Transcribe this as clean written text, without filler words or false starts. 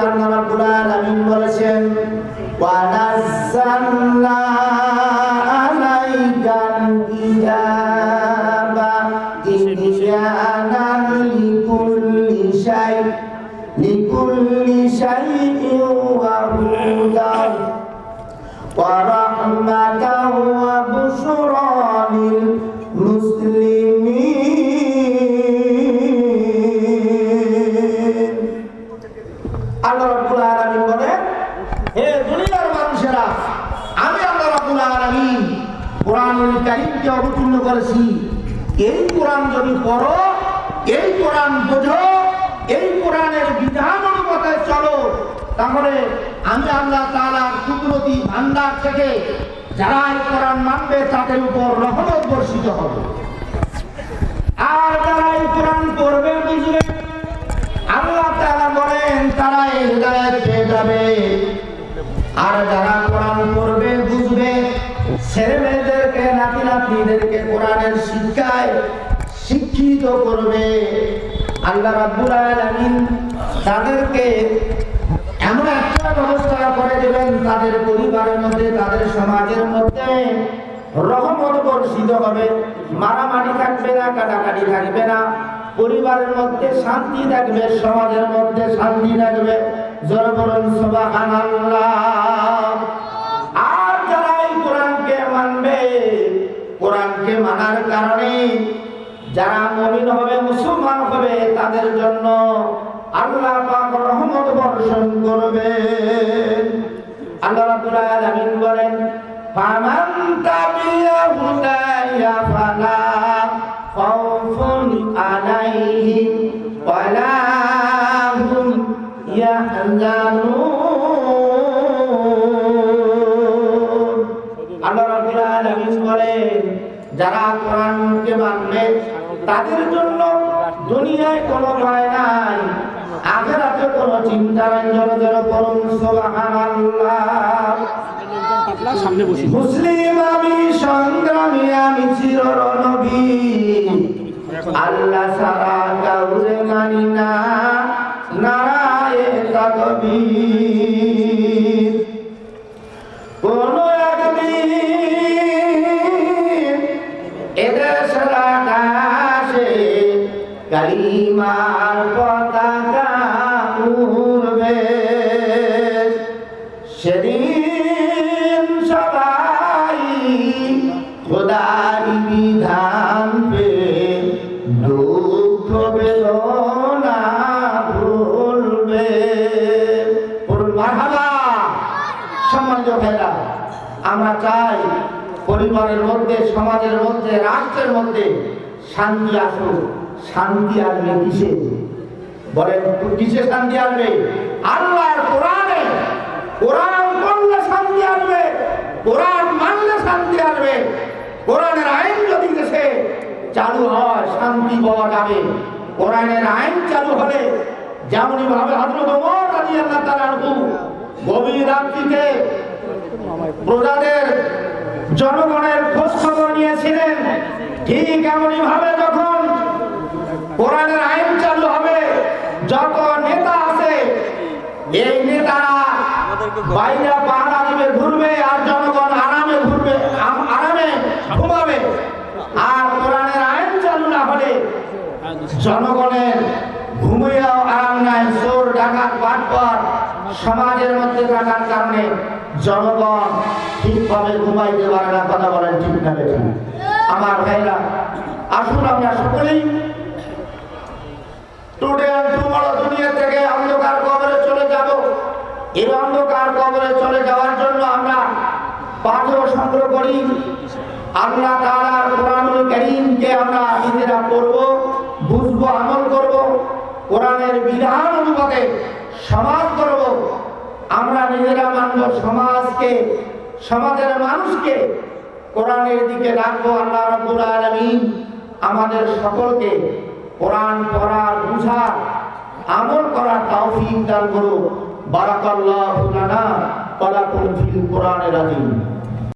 আল্লাহ রাব্বুল আলামিন বলেছেন ওয়া নাযালনা আলাইকাল কিতাবা তিবয়ানান লিকুল্লি শাইইন ওয়া হুদান ওয়া রাহমাতান ওয়া বুশরা লিল মুসলিমিন। আল্লাহ রাব্বুল আলামিন বলেন, হে দুনিয়ার মানুষেরা, আমি আল্লাহ রাব্বুল আলামিন কোরআনুল কারীমকে অবতীর্ণ করেছি। এই কোরআন যদি পড়ো, এই কোরআন বোঝো, এই কোরআনের বিধান অনুপাতে চলো, তাহলে আমি আল্লাহ তাআলার কুদরতি ভান্ডার থেকে যারা এই কোরআন মানবে তাদের উপর রহমত বর্ষিত হবে। আর যারা এই কোরআন পড়বে বুঝবে, আল্লাহ তাআলা বলেন তারা এই হিদায়াত পেয়ে যাবে। আর যারা কোরআন পড়বে বুঝবে, ছেলে মেয়েদেরকে নাতি নাতনিদেরকে কোরআনের শিক্ষায় শিক্ষিত করবে, আল্লাহ রাব্বুল আলামিন তাদেরকে এমন একটা ব্যবস্থা করে দেবেন, তাদের পরিবারের মধ্যে, তাদের সমাজের মধ্যে রহমত বর্ষিত হবে। মারামারি থাকবে না, কাটাকাটি থাকবে না, পরিবারের মধ্যে শান্তি থাকবে, সমাজের মধ্যে শান্তি থাকবে। জোরে বলুন সুবহানাল্লাহ। আর যারা এই কোরআনকে মানবে, কোরআনকে মানার কারণে যারা মুমিন হবে, মুসলমান হবে, তাদের জন্য আল্লাহ পাক রহমত বর্ষণ করবেন। আল্লাহ রাব্বুল আলামিন বলেন, ফামান তাবিয়া হুদায়া ফালা খাউফুন আলাইহিম ওয়ালা হুম ইয়াহজানুন। আল্লাহ রাব্বুল আলামিন বলেন, যারা কোরআনকে মানবে তাদের জন্য দুনিয়ায় কোনো ভয় নাই, আখিরাতে কোনো চিন্তা নাই। জোরে জোরে বলুন সুবহানাল্লাহ। মুসলিম আমি, সংগ্রামী আমি, চিরনবী, আল্লাহ ছাড়া কাউরে মানি না, নারায়ে তাকবীর। কোন একদিন এদেশের আকাশে কালিমার পতাকা উড়বে, সেদিন সবাই খোদার বিধান পেয়ে দুঃখ বেদনা ভুলবে। মারহাবা। সম্মানিত ভাইরা, আমরা চাই পরিবারের মধ্যে, সমাজের মধ্যে, রাষ্ট্রের মধ্যে শান্তি আসুক। শান্তি আসবে কিসে? বলেন, কিসে শান্তি আসবে? আল্লাহর কোরআনে। কোরআন পড়লে শান্তি আসবে, কোরআন মানলে শান্তি আসবে। কোরআনের আইন যদি দেশে চালু হয়, শান্তি পাওয়া যাবে। কোরআনের আইন চালু হলে যেমনই ভাবে হযরত ওমর রাদিয়াল্লাহু তাআলা আনহু গভীর রাত্রিতে প্রজাদের, জনগণের খোঁজ খবর নিয়েছিলেন, ঠিক এমনই ভাবে যখন কোরআনের আইন চালু হবে, যত নেতা আছে এই নেতারা বাইরে পাহারা দিবে, ঘুরবে, আর জনগণ আরামে ঘুরবে, আরামে ঘুমাবে। আর কোরআনের আইন চালু না হলে জনগণের ঘুমিয়েও আরাম নাই। চোর, ডাকাত, বাটপার সমাজের মধ্যে থাকার কারণে জনগণ ঠিকভাবে ঘুমাইতে পারে না। কথা বলেন ঠিক না বেঠিক? আমার ভাইরা, আসুন আমরা সকলেই টুডে এন্ড টুমরো দুনিয়া থেকে অন্ধকার কবরে চলে যাব। এই অন্ধকার কবরে চলে যাওয়ার জন্য আমরা পাঠ্য সংগ্রহ করি। আল্লাহ তাআলার কোরআনুল কারীমকে আমরা নিজেরা পড়ব, বুঝবো, আমল করব, কোরআনের বিধান অনুপাতে সমাজ করব। আমরা নিজেরা মানব, সমাজকে, সমাজের মানুষকে কোরআনের দিকে রাখবো। আল্লাহ রাব্বুল আলামিন আমাদের সকলকে কোরআন পড়ার, বুঝার, আমল করার তৌফিক দান করুন। বারাকাল্লাহু লানা ওয়া লাকুম ফিল কোরআনিল আযীম।